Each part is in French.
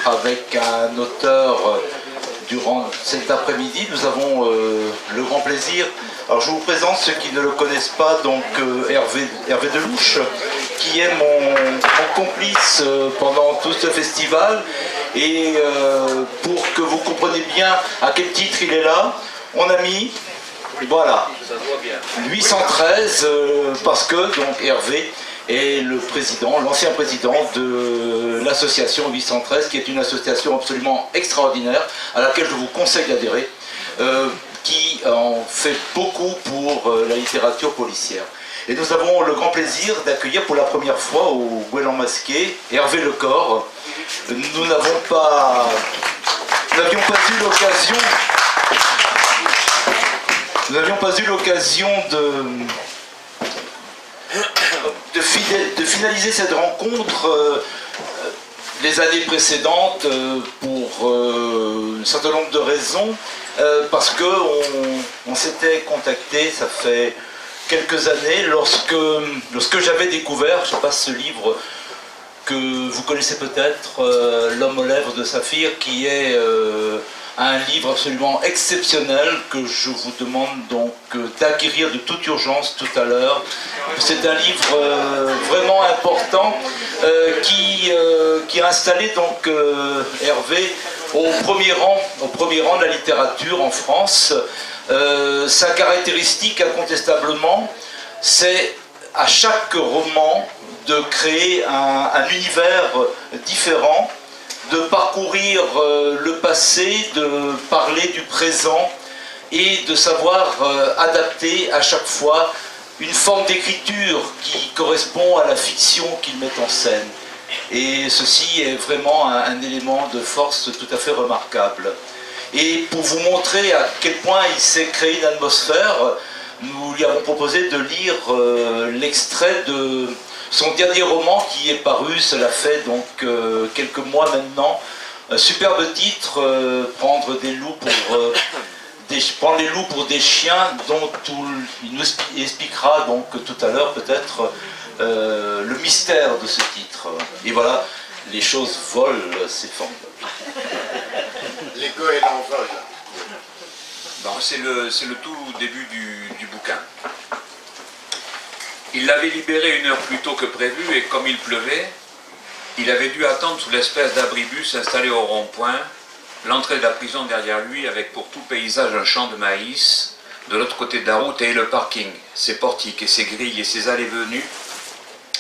d'être avec un auteur durant cet après-midi. Nous avons le grand plaisir. Alors je vous présente ceux qui ne le connaissent pas, donc Hervé Delouche, qui est mon complice pendant tout ce festival. Et pour que vous compreniez bien à quel titre il est là, on a mis, voilà, 813, parce que donc Hervé est le président, l'ancien président de l'association 813, qui est une association absolument extraordinaire, à laquelle je vous conseille d'adhérer, qui en fait beaucoup pour la littérature policière. Et nous avons le grand plaisir d'accueillir pour la première fois au Goéland Masqué Hervé Lecor. Nous n'avions pas eu l'occasion de finaliser cette rencontre les années précédentes pour un certain nombre de raisons, parce qu'on s'était contacté, ça fait quelques années, lorsque j'avais découvert, je passe ce livre que vous connaissez peut-être, L'homme aux lèvres de Saphir, qui est un livre absolument exceptionnel que je vous demande donc d'acquérir de toute urgence tout à l'heure. C'est un livre vraiment important qui a installé donc Hervé au premier rang de la littérature en France. Sa caractéristique incontestablement, c'est à chaque roman de créer un univers différent, de parcourir le passé, de parler du présent et de savoir adapter à chaque fois une forme d'écriture qui correspond à la fiction qu'il met en scène. Et ceci est vraiment un élément de force tout à fait remarquable. Et pour vous montrer à quel point il s'est créé une atmosphère, nous lui avons proposé de lire l'extrait de son dernier roman qui est paru, cela fait donc quelques mois maintenant. Un superbe titre, prendre les loups pour des chiens, dont il nous expliquera donc tout à l'heure peut-être le mystère de ce titre. Et voilà, les choses volent, c'est formidable. Les goélands volent. Bon, c'est le tout début du bouquin. Il l'avait libéré 1 heure plus tôt que prévu et comme il pleuvait, il avait dû attendre sous l'espèce d'abribus installé au rond-point, l'entrée de la prison derrière lui avec pour tout paysage un champ de maïs, de l'autre côté de la route et le parking, ses portiques et ses grilles et ses allées-venues,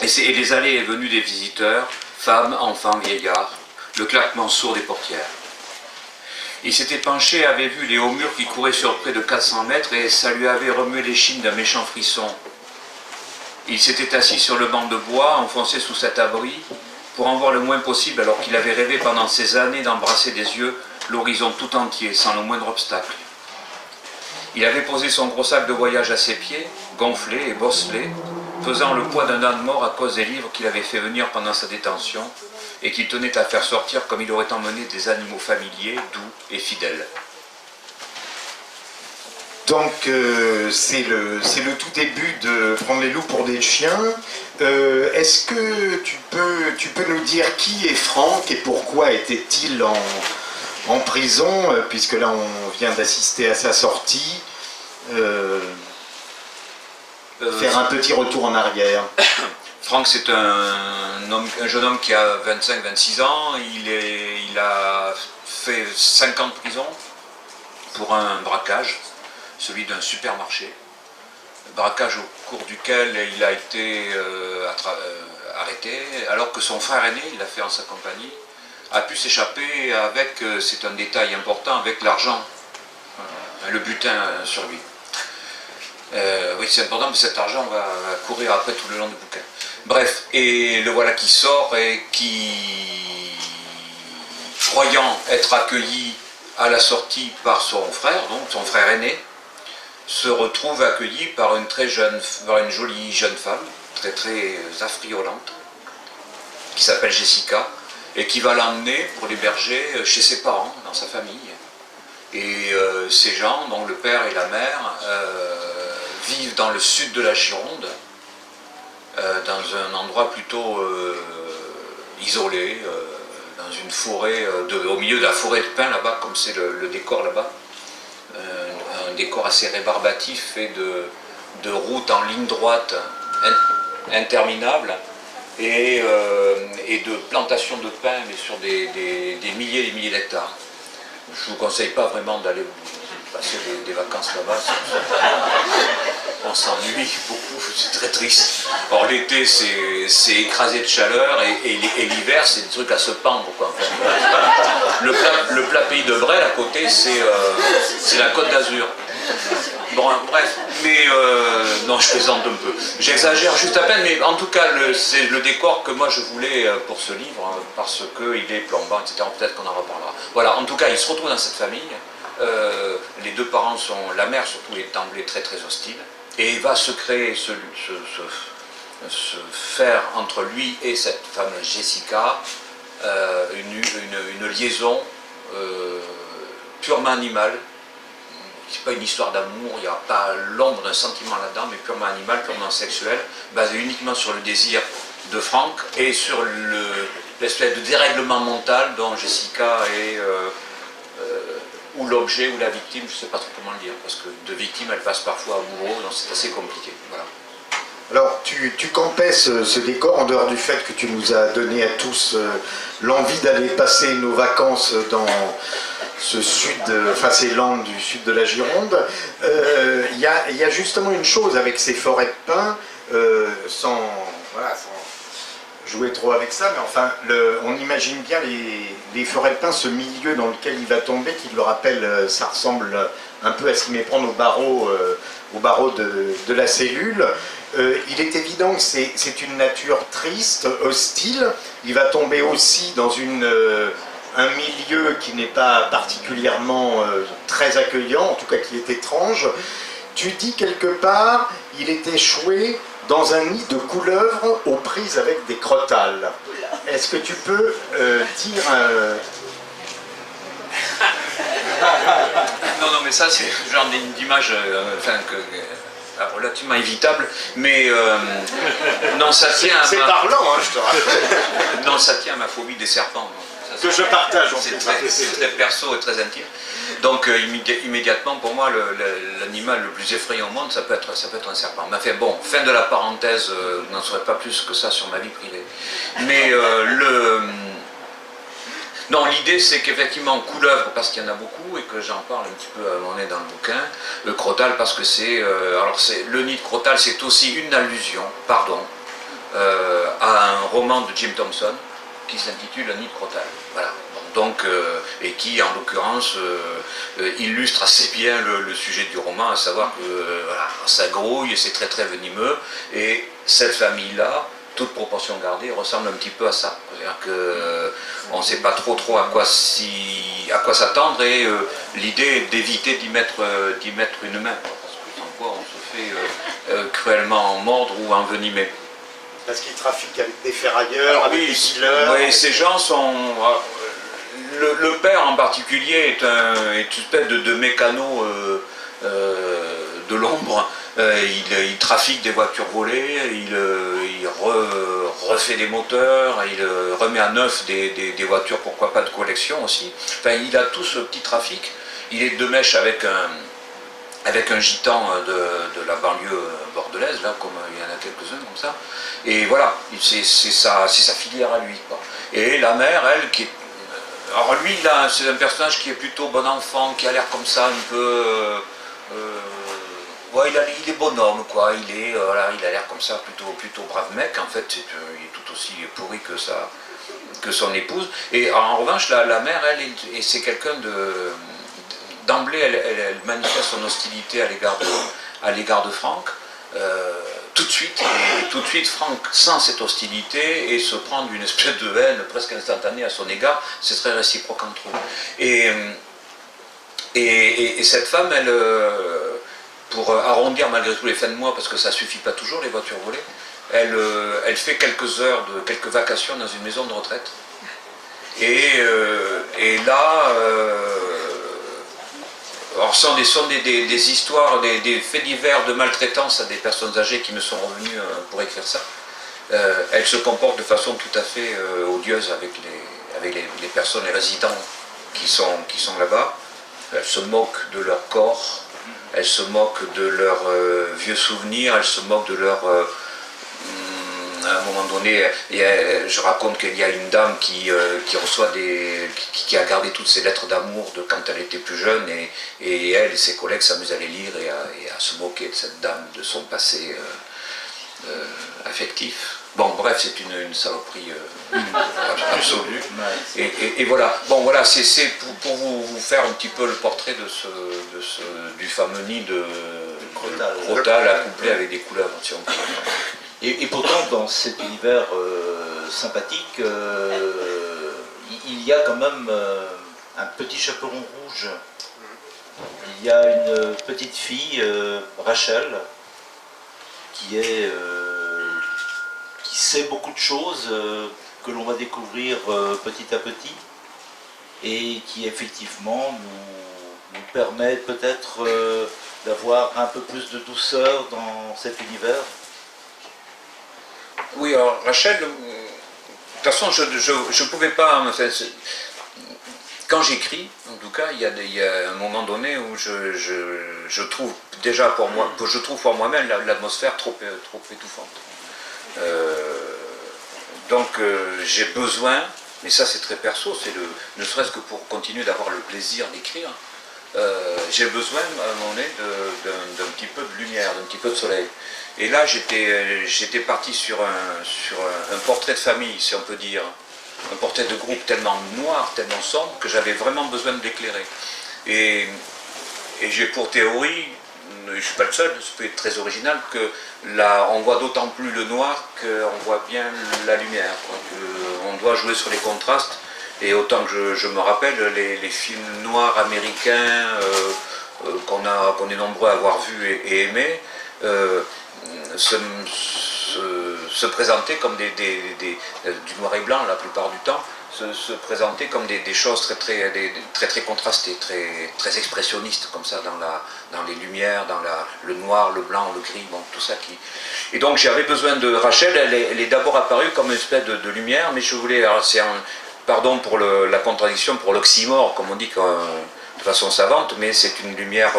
et les allées et venues des visiteurs, femmes, enfants, vieillards, le claquement sourd des portières. Il s'était penché et avait vu les hauts murs qui couraient sur près de 400 mètres et ça lui avait remué l'échine d'un méchant frisson. Il s'était assis sur le banc de bois, enfoncé sous cet abri, pour en voir le moins possible alors qu'il avait rêvé pendant ces années d'embrasser des yeux l'horizon tout entier, sans le moindre obstacle. Il avait posé son gros sac de voyage à ses pieds, gonflé et bosselé, pesant le poids d'un âne mort à cause des livres qu'il avait fait venir pendant sa détention, et qu'il tenait à faire sortir comme il aurait emmené des animaux familiers, doux et fidèles. Donc c'est le tout début de Prendre les loups pour des chiens. Est-ce que tu peux nous dire qui est Franck et pourquoi était-il en prison, puisque là on vient d'assister à sa sortie, faire un petit retour en arrière. Franck, c'est un jeune homme qui a 25-26 ans. Il a fait 5 ans de prison pour un braquage, celui d'un supermarché. Braquage au cours duquel il a été arrêté, alors que son frère aîné, il l'a fait en sa compagnie, a pu s'échapper avec, c'est un détail important, avec l'argent, le butin sur lui. Oui, c'est important, mais cet argent va courir après tout le long du bouquin. Bref, et le voilà qui sort et qui, croyant être accueilli à la sortie par son frère, donc son frère aîné, se retrouve accueilli par une jolie jeune femme, très affriolante, qui s'appelle Jessica, et qui va l'emmener pour l'héberger chez ses parents, dans sa famille. Et ces gens, dont le père et la mère, vivent dans le sud de la Gironde, dans un endroit plutôt isolé, dans dans une forêt, au milieu de la forêt de pins là-bas, comme c'est le décor là-bas. Un décor assez rébarbatif fait de routes en ligne droite interminables et de plantations de pins mais sur des milliers et des milliers d'hectares. Je ne vous conseille pas vraiment d'aller passer des vacances là-bas. On s'ennuie beaucoup, c'est très triste. Or l'été c'est écrasé de chaleur et l'hiver c'est des trucs à se pendre quoi. En fait. Le plat pays de Bresle à côté c'est la Côte d'Azur. Bon bref, mais non je plaisante un peu. J'exagère juste à peine, mais en tout cas c'est le décor que moi je voulais pour ce livre, hein, parce qu'il est plombant, etc. Peut-être qu'on en reparlera. Voilà, en tout cas il se retrouve dans cette famille. Les deux parents la mère surtout est d'emblée très très hostile. Et il va se créer, se faire entre lui et cette femme Jessica une liaison purement animale. C'est pas une histoire d'amour, il n'y a pas l'ombre d'un sentiment là-dedans, mais purement animal, purement sexuel, basé uniquement sur le désir de Frank et sur l'espèce de dérèglement mental dont Jessica est ou l'objet ou la victime, je ne sais pas trop comment le dire, parce que de victime elle passe parfois à bourreau, donc c'est assez compliqué. Voilà. Alors tu campais ce décor en dehors du fait que tu nous as donné à tous l'envie d'aller passer nos vacances dans ce sud, enfin ces landes du sud de la Gironde. Il y a justement une chose avec ces forêts de pins, sans jouer trop avec ça, mais enfin, on imagine bien les forêts de pins, ce milieu dans lequel il va tomber, qui le rappelle, ça ressemble un peu à s'y méprendre au barreau de la cellule. Il est évident que c'est une nature triste, hostile. Il va tomber aussi dans un milieu qui n'est pas particulièrement très accueillant, en tout cas qui est étrange. Tu dis quelque part, il est échoué dans un nid de couleuvres aux prises avec des crotales. Est-ce que tu peux dire... Non, mais ça c'est le genre d'image relativement évitable, mais non, ça tient à c'est parlant, hein, je te rappelle. Non, ça tient à ma phobie des serpents. Ça, que je partage. C'est très perso et très intime. Donc immédiatement pour moi l'animal le plus effrayant au monde ça peut être un serpent. Mais enfin bon, fin de la parenthèse, vous n'en saurez pas plus que ça sur ma vie privée. Mais non, l'idée c'est qu'effectivement couleuvre parce qu'il y en a beaucoup et que j'en parle un petit peu à un moment donné dans le bouquin. Le crotal parce que le nid de crotal c'est aussi une allusion, à un roman de Jim Thompson qui s'intitule Le nid de crotal. Voilà. Donc, et qui en l'occurrence illustre assez bien le sujet du roman, à savoir que voilà, ça grouille, c'est très très venimeux, et cette famille-là, toute proportion gardée, ressemble un petit peu à ça. C'est-à-dire qu'on ne sait pas trop à quoi s'attendre, et l'idée est d'éviter d'y mettre une main, parce que sans quoi on se fait cruellement mordre ou envenimer. Parce qu'ils trafiquent avec des ferrailleurs, avec des dealers. Oui, ces gens sont... Le père en particulier est une espèce de mécano de l'ombre. Il trafique des voitures volées, il refait des moteurs, il remet à neuf des voitures, pourquoi pas de collection aussi. Enfin, il a tout ce petit trafic. Il est de mèche avec un gitan de la banlieue bordelaise, là, comme il y en a quelques-uns comme ça. Et voilà, c'est sa filière à lui, quoi. Et la mère, elle, qui est... Alors lui, là, c'est un personnage qui est plutôt bon enfant, qui a l'air comme ça, un peu... ouais, il est bonhomme, quoi. Il a l'air comme ça, plutôt brave mec. En fait, il est tout aussi pourri que son épouse. Et en revanche, la mère, elle, c'est quelqu'un de... D'emblée, elle manifeste son hostilité à l'égard de Frank. Tout de suite, Frank sent cette hostilité et se prend d'une espèce de haine presque instantanée à son égard. C'est très réciproque entre eux. Et cette femme, elle, pour arrondir malgré tout les fins de mois, parce que ça ne suffit pas toujours les voitures volées, elle fait quelques vacations dans une maison de retraite. Et là... alors ce sont des histoires, des faits divers de maltraitance à des personnes âgées qui me sont revenues pour écrire ça. Elle se comporte de façon tout à fait odieuse les personnes, les résidents qui sont là-bas. Elles se moquent de leur corps, elles se moquent de leurs vieux souvenirs, elles se moquent de leur... à un moment donné, je raconte qu'il y a une dame qui reçoit qui a gardé toutes ses lettres d'amour de quand elle était plus jeune, et elle et ses collègues s'amusent à les lire et à se moquer de cette dame, de son passé affectif. Bon, bref, c'est une saloperie absolue. Et voilà. Bon, voilà, c'est pour vous faire un petit peu le portrait du fameux nid de Crottal accouplé avec des couleurs, si on peut. Et pourtant, dans cet univers sympathique, il y a quand même un petit chaperon rouge. Il y a une petite fille, Rachel, qui sait beaucoup de choses que l'on va découvrir petit à petit et qui effectivement nous permet peut-être d'avoir un peu plus de douceur dans cet univers. Oui, alors Rachel, de toute façon, je ne pouvais pas... Quand j'écris, en tout cas, il y a un moment donné où je trouve déjà pour moi, je trouve pour moi-même l'atmosphère trop étouffante. Donc j'ai besoin, mais ça c'est très perso, ne serait-ce que pour continuer d'avoir le plaisir d'écrire, j'ai besoin à un moment donné d'un petit peu de lumière, d'un petit peu de soleil. Et là j'étais parti sur un portrait de famille, si on peut dire, un portrait de groupe tellement noir, tellement sombre, que j'avais vraiment besoin de l'éclairer. Et j'ai pour théorie, je ne suis pas le seul, ça peut être très original, que là, on voit d'autant plus le noir qu'on voit bien la lumière. On doit jouer sur les contrastes. Et autant que je me rappelle, les films noirs américains qu'on est nombreux à avoir vus et aimés, se présentaient comme du noir et blanc la plupart du temps, se présenter comme des choses très contrastées, très expressionnistes comme ça dans les lumières, dans le noir, le blanc, le gris, bon, tout ça qui... Et donc j'avais besoin de Rachel, elle est d'abord apparue comme une espèce de lumière, mais je voulais, alors pardon pour la contradiction, pour l'oxymore, comme on dit de façon savante, mais c'est une lumière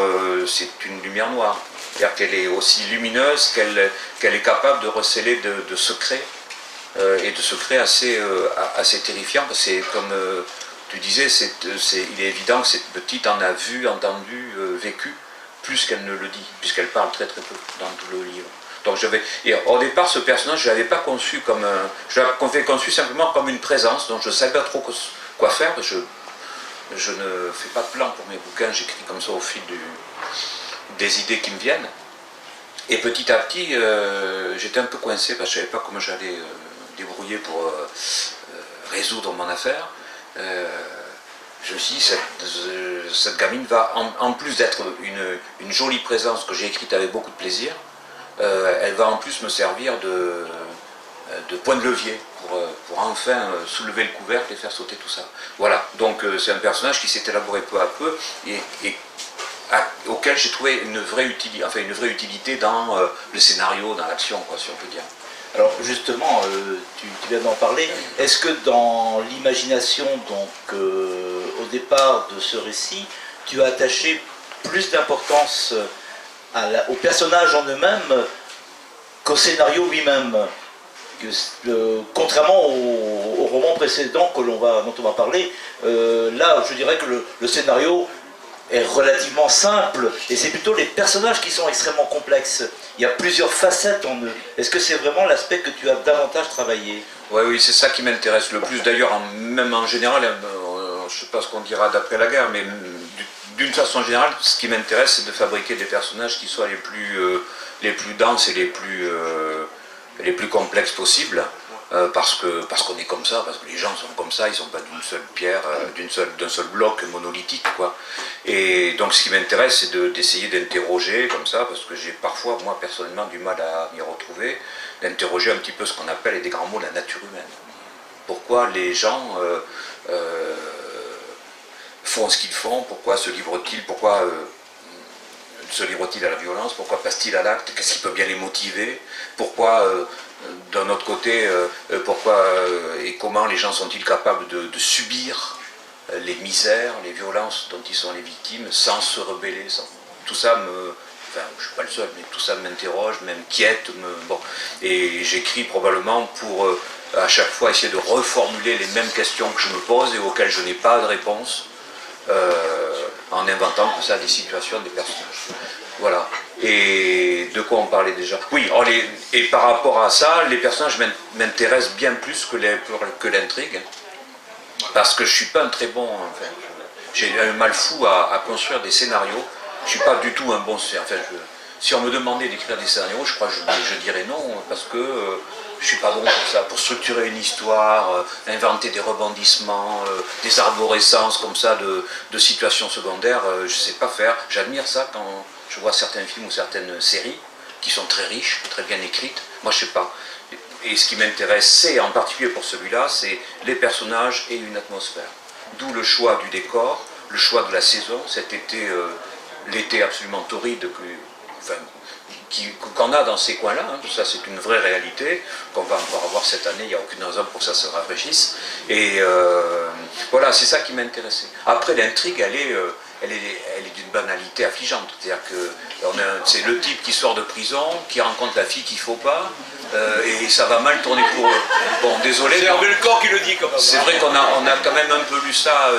noire. C'est-à-dire qu'elle est aussi lumineuse qu'elle est capable de recéler de secrets, et de secrets assez terrifiants. C'est comme tu disais, il est évident que cette petite en a vu, entendu, vécu, plus qu'elle ne le dit, puisqu'elle parle très très peu dans tout le livre. Donc au départ, ce personnage, je ne l'avais pas conçu je l'avais conçu simplement comme une présence, dont je ne savais pas trop quoi faire. Je ne fais pas de plan pour mes bouquins, j'écris comme ça au fil des idées qui me viennent. Et petit à petit, j'étais un peu coincé parce que je ne savais pas comment j'allais débrouiller pour résoudre mon affaire. Je me suis dit, cette gamine va, en plus d'être une jolie présence que j'ai écrite avec beaucoup de plaisir, elle va en plus me servir de point de levier pour enfin soulever le couvercle et faire sauter tout ça. Voilà, donc c'est un personnage qui s'est élaboré peu à peu et auquel j'ai trouvé une vraie utilité dans le scénario, dans l'action, si on peut dire. Alors justement, tu viens d'en parler, est-ce que dans l'imagination, donc au départ de ce récit, tu as attaché plus d'importance au personnage en eux-mêmes qu'au scénario lui-même, contrairement au roman précédent dont on va parler, là je dirais que le scénario est relativement simple et c'est plutôt les personnages qui sont extrêmement complexes. Il y a plusieurs facettes en eux. Est-ce que c'est vraiment l'aspect que tu as davantage travaillé? Oui, c'est ça qui m'intéresse le plus. D'ailleurs, même en général, je ne sais pas ce qu'on dira d'après la guerre, mais d'une façon générale, ce qui m'intéresse, c'est de fabriquer des personnages qui soient les plus denses et les plus complexes possibles. Parce qu'on est comme ça, parce que les gens sont comme ça, ils ne sont pas d'une seule pierre, d'un seul bloc monolithique, quoi. Et donc ce qui m'intéresse, c'est d'essayer d'interroger comme ça, parce que j'ai parfois, moi personnellement, du mal à m'y retrouver, d'interroger un petit peu ce qu'on appelle, avec des grands mots, la nature humaine. Pourquoi les gens font ce qu'ils font, pourquoi se livrent-ils, pourquoi se livrent-ils à la violence, pourquoi passent-ils à l'acte, qu'est-ce qui peut bien les motiver, pourquoi d'un autre côté, pourquoi et comment les gens sont-ils capables de subir les misères, les violences dont ils sont les victimes, sans se rebeller, tout ça enfin, je ne suis pas le seul, mais tout ça m'interroge, m'inquiète, bon. Et j'écris probablement pour à chaque fois essayer de reformuler les mêmes questions que je me pose et auxquelles je n'ai pas de réponse, en inventant comme ça des situations, des personnages. Voilà. Et de quoi on parlait déjà? Oui, et par rapport à ça, les personnages m'intéressent bien plus que l'intrigue, parce que je ne suis pas un très bon... Enfin, j'ai un mal fou à construire des scénarios. Je ne suis pas du tout un bon... Enfin, si on me demandait d'écrire des scénarios, je crois que je dirais non, parce que je ne suis pas bon pour ça. Pour structurer une histoire, inventer des rebondissements, des arborescences comme ça de situations secondaires, je ne sais pas faire. J'admire ça quand je vois certains films ou certaines séries qui sont très riches, très bien écrites. Moi, je ne sais pas. Et ce qui m'intéresse, c'est, en particulier pour celui-là, c'est les personnages et une atmosphère. D'où le choix du décor, le choix de la saison, cet été, l'été absolument torride qu'on a dans ces coins-là, hein. Ça c'est une vraie réalité, qu'on va encore avoir cette année, il n'y a aucune raison pour que ça se rafraîchisse. Et voilà, c'est ça qui m'intéressait. Après, l'intrigue, elle est d'une banalité affligeante. C'est-à-dire que c'est le type qui sort de prison, qui rencontre la fille qu'il ne faut pas, et ça va mal tourner pour eux. Bon, désolé. C'est Hervé Lecor qui le dit quand même. C'est vrai qu'on a quand même un peu lu ça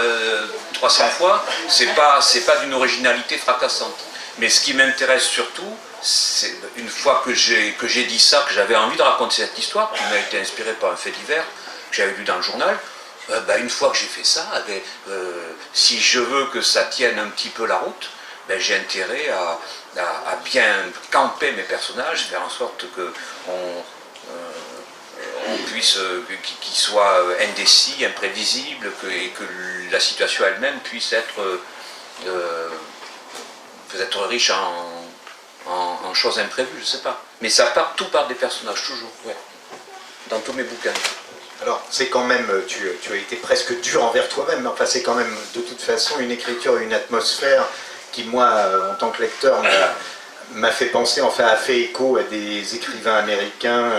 300 fois. C'est pas d'une originalité fracassante. Mais ce qui m'intéresse surtout, c'est une fois que j'ai dit ça, que j'avais envie de raconter cette histoire, qui m'a été inspirée par un fait divers que j'avais lu dans le journal, une fois que j'ai fait ça, si je veux que ça tienne un petit peu la route, j'ai intérêt à bien camper mes personnages, faire en sorte qu'on puisse, qu'ils soient indécis, imprévisibles, et que la situation elle-même puisse être peut-être riche en choses imprévues, je ne sais pas. Mais ça part tout par des personnages, toujours, ouais. Dans tous mes bouquins. Alors, c'est quand même, tu as été presque dur envers toi-même, enfin c'est quand même de toute façon une écriture et une atmosphère qui, moi, en tant que lecteur, m'a fait penser, enfin a fait écho à des écrivains américains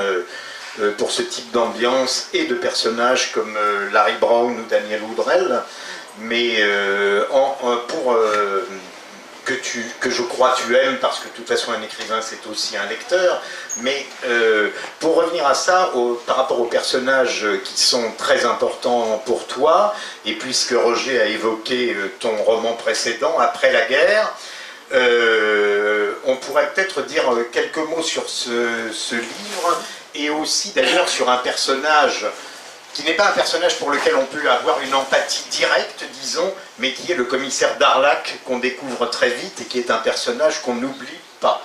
pour ce type d'ambiance et de personnages comme Larry Brown ou Daniel Woodrell, mais que je crois tu aimes, parce que de toute façon un écrivain c'est aussi un lecteur, mais pour revenir à ça, par rapport aux personnages qui sont très importants pour toi, et puisque Roger a évoqué ton roman précédent, Après la guerre, on pourrait peut-être dire quelques mots sur ce livre, et aussi d'ailleurs sur un personnage qui n'est pas un personnage pour lequel on peut avoir une empathie directe, disons, mais qui est le commissaire Darlac, qu'on découvre très vite et qui est un personnage qu'on n'oublie pas.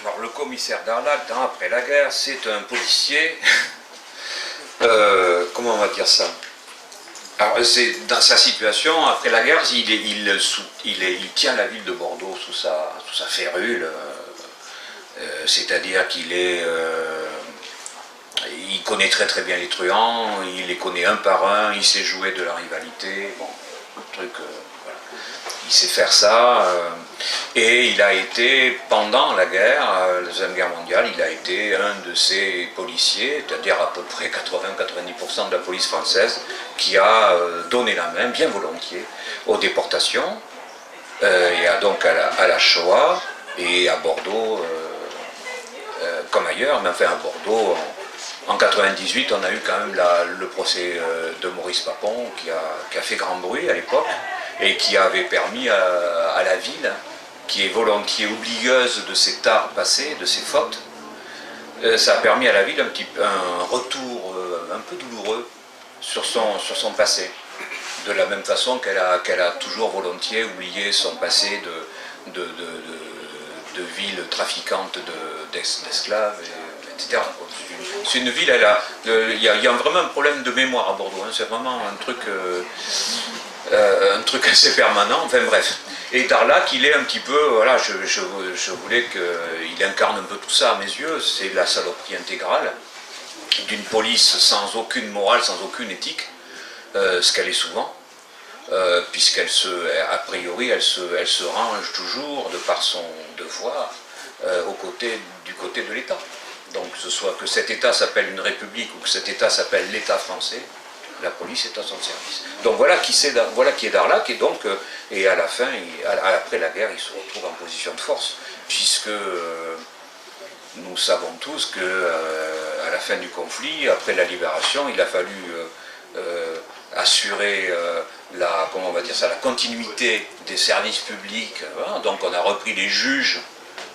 Alors, le commissaire Darlac, dans Après la guerre, c'est un policier. Comment on va dire ça? Alors, c'est dans sa situation, après la guerre, il tient la ville de Bordeaux sous sa férule, c'est-à-dire qu'il est... il connaît très très bien les truands, il les connaît un par un, il sait jouer de la rivalité, bon, voilà. Il sait faire ça, et il a été, pendant la guerre, la Deuxième Guerre mondiale, il a été un de ces policiers, c'est-à-dire à peu près 80-90% de la police française, qui a donné la main, bien volontiers, aux déportations, et donc à la Shoah, et à Bordeaux, comme ailleurs, mais enfin à Bordeaux, en 98, on a eu quand même le procès de Maurice Papon qui a fait grand bruit à l'époque et qui avait permis à la ville, qui est volontiers oublieuse de ses tares passées, de ses fautes, ça a permis à la ville un retour un peu douloureux sur son passé. De la même façon qu'elle a toujours volontiers oublié son passé de ville trafiquante d'esclaves, etc. C'est une ville, il y a vraiment un problème de mémoire à Bordeaux, hein. C'est vraiment un truc assez permanent, enfin bref. Et Darlac, il est un petit peu, voilà, je voulais qu'il incarne un peu tout ça à mes yeux, c'est la saloperie intégrale d'une police sans aucune morale, sans aucune éthique, ce qu'elle est souvent, puisqu'elle a priori, elle se range toujours, de par son devoir, du côté de l'État. Donc que cet État s'appelle une république ou que cet État s'appelle l'État français, la police est à son service. Donc voilà qui est Darlac, et donc et à la fin, après la guerre, il se retrouve en position de force, puisque nous savons tous que à la fin du conflit, après la libération, il a fallu assurer la continuité des services publics. Voilà. Donc on a repris les juges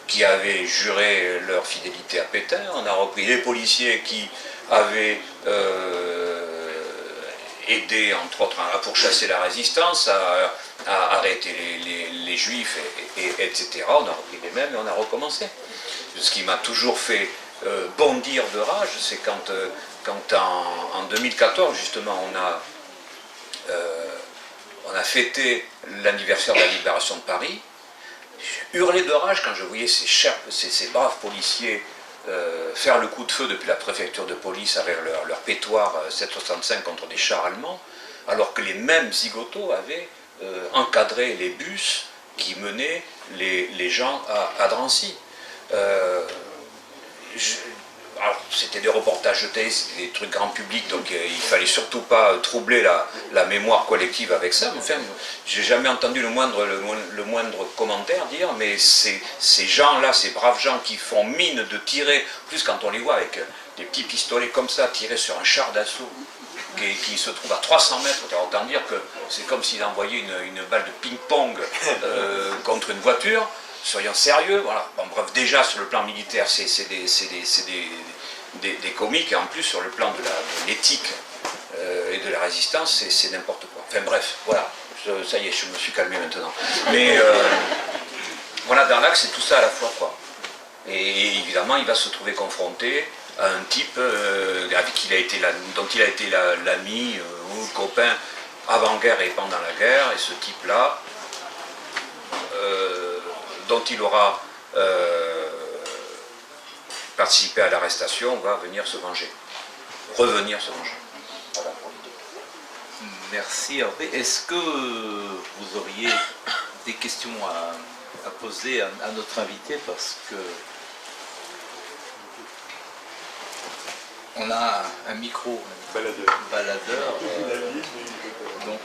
qui avaient juré leur fidélité à Pétain, on a repris les policiers qui avaient aidé, entre autres, à pourchasser la résistance, à arrêter les juifs, etc. On a repris les mêmes et on a recommencé. Ce qui m'a toujours fait bondir de rage, c'est quand en 2014, justement, on a fêté l'anniversaire de la libération de Paris. J'ai hurlé de rage quand je voyais ces braves policiers faire le coup de feu depuis la préfecture de police avec leur pétoire 7,65 contre des chars allemands, alors que les mêmes zigotos avaient encadré les bus qui menaient les gens à Drancy. Alors, c'était des reportages de télé, c'était des trucs grand public, donc il fallait surtout pas troubler la mémoire collective avec ça. Mais enfin, j'ai jamais entendu le moindre commentaire dire, mais ces gens-là, ces braves gens qui font mine de tirer, plus quand on les voit avec des petits pistolets comme ça, tirer sur un char d'assaut qui se trouve à 300 mètres, autant dire que c'est comme s'ils envoyaient une balle de ping-pong contre une voiture. Soyons sérieux, voilà. Bon, bref, déjà sur le plan militaire, c'est des comiques, et en plus sur le plan de l'éthique et de la résistance, c'est n'importe quoi. Enfin bref, voilà, ça y est, je me suis calmé maintenant. Mais voilà, Darlac, c'est tout ça à la fois, quoi. Et évidemment, il va se trouver confronté à un type dont il a été l'ami ou le copain avant-guerre et pendant la guerre, et ce type-là, dont il aura participé à l'arrestation, va venir se venger. Revenir se venger. Voilà pour l'idée. Merci Hervé. Est-ce que vous auriez des questions à poser à notre invité, parce que on a un micro baladeur donc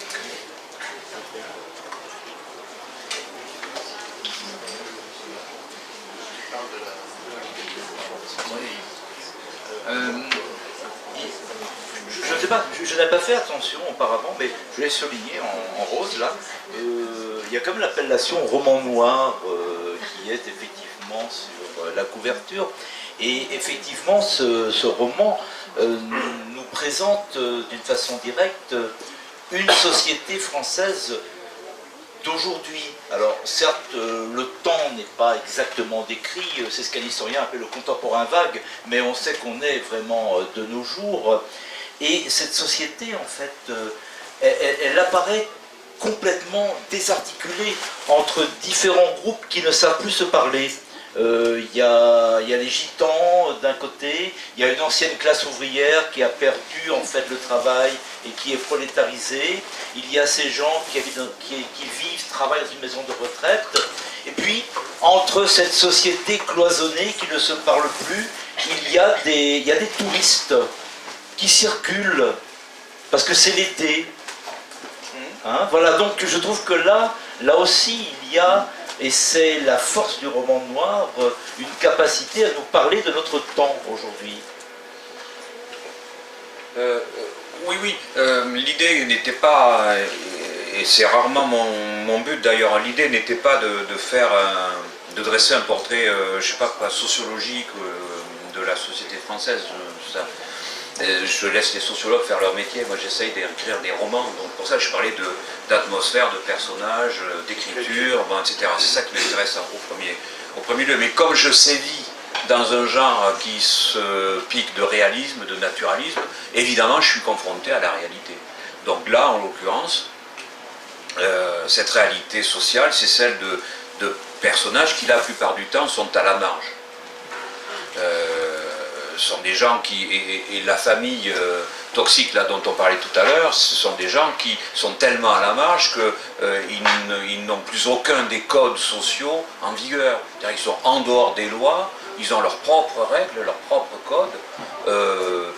je ne sais pas, je n'ai pas fait attention auparavant, mais je l'ai souligné en rose là. Il y a comme l'appellation roman noir qui est effectivement sur la couverture. Et effectivement, ce roman nous présente d'une façon directe une société française d'aujourd'hui. Alors certes, le temps n'est pas exactement décrit, c'est ce qu'un historien appelle le contemporain vague, mais on sait qu'on est vraiment de nos jours. Et cette société, en fait, elle apparaît complètement désarticulée entre différents groupes qui ne savent plus se parler. Il y a les gitans d'un côté, il y a une ancienne classe ouvrière qui a perdu en fait le travail et qui est prolétarisée. Il y a ces gens qui vivent, travaillent dans une maison de retraite. Et puis, entre cette société cloisonnée qui ne se parle plus, il y a des touristes qui circulent parce que c'est l'été. Hein, voilà, donc je trouve que là aussi il y a, et c'est la force du roman noir, une capacité à nous parler de notre temps aujourd'hui. Oui, l'idée n'était pas, et c'est rarement mon but d'ailleurs, l'idée n'était pas de dresser un portrait, je sais pas, sociologique de la société française. Je laisse les sociologues faire leur métier, moi j'essaye d'écrire des romans, donc pour ça je parlais d'atmosphère, de personnages, d'écriture, bon, etc. C'est ça qui m'intéresse au premier lieu. Mais comme je sévis dans un genre qui se pique de réalisme, de naturalisme, évidemment je suis confronté à la réalité. Donc là, en l'occurrence, cette réalité sociale, c'est celle de personnages qui la plupart du temps sont à la marge. Sont des gens qui, et la famille toxiques là dont on parlait tout à l'heure, ce sont des gens qui sont tellement à la marge qu'ils n'ont plus aucun des codes sociaux en vigueur. C'est-à-dire qu'ils sont en dehors des lois, ils ont leurs propres règles, leurs propres codes,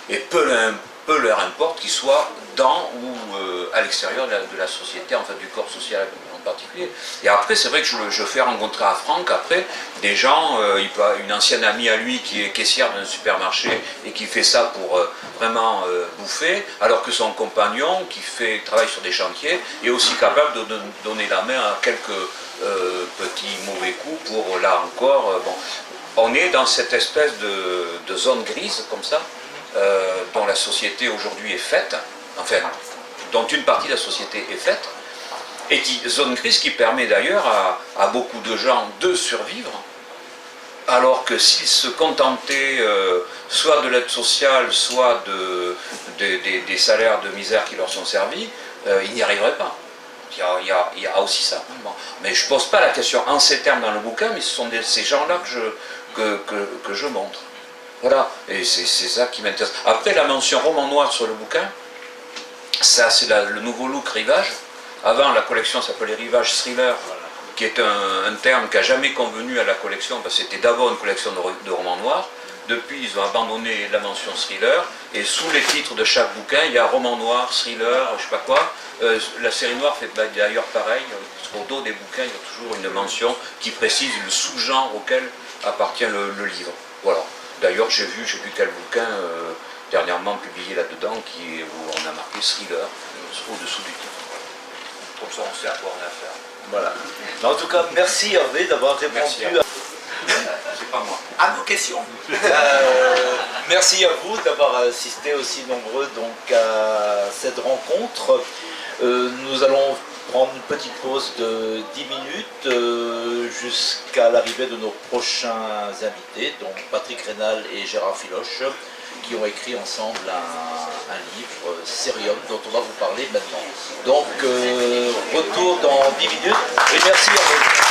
et peu leur importe qu'ils soient dans ou à l'extérieur de la société, en fait du corps social en particulier. Et après, c'est vrai que je fais rencontrer à Franck, après, des gens, une ancienne amie à lui qui est caissière d'un supermarché et qui fait ça pour vraiment bouffer, alors que son compagnon, qui travaille sur des chantiers, est aussi capable de donner la main à quelques petits mauvais coups pour, là encore, bon. On est dans cette espèce de zone grise, comme ça, dont la société aujourd'hui est faite, enfin, dont une partie de la société est faite, et zone grise qui permet d'ailleurs à beaucoup de gens de survivre, alors que s'ils se contentaient soit de l'aide sociale, soit des salaires de misère qui leur sont servis, ils n'y arriveraient pas. Il y a aussi ça. Bon. Mais je ne pose pas la question en ces termes dans le bouquin, mais ce sont ces gens-là que je montre. Voilà, et c'est ça qui m'intéresse. Après, la mention roman noir sur le bouquin, ça c'est le nouveau look Rivage. Avant, la collection s'appelait Rivage Thriller, qui est un terme qui n'a jamais convenu à la collection, parce que c'était d'abord une collection de romans noirs. Depuis, ils ont abandonné la mention thriller, et sous les titres de chaque bouquin, il y a roman noir, thriller, je sais pas quoi. La série noire fait d'ailleurs pareil, au dos des bouquins, il y a toujours une mention qui précise le sous-genre auquel appartient le livre. Voilà. D'ailleurs, j'ai vu quel bouquin dernièrement publié là-dedans, où on a marqué thriller au-dessous du titre. Comme ça, on sait à quoi on a affaire. Voilà. En tout cas, merci Hervé d'avoir répondu C'est pas moi. à nos questions. Merci à vous d'avoir assisté aussi nombreux donc, à cette rencontre. Nous allons prendre une petite pause de 10 minutes jusqu'à l'arrivée de nos prochains invités, donc Patrick Rénal et Gérard Filoche, qui ont écrit ensemble un livre, Sérium, dont on va vous parler maintenant. Donc, retour dans 10 minutes, et merci à vous.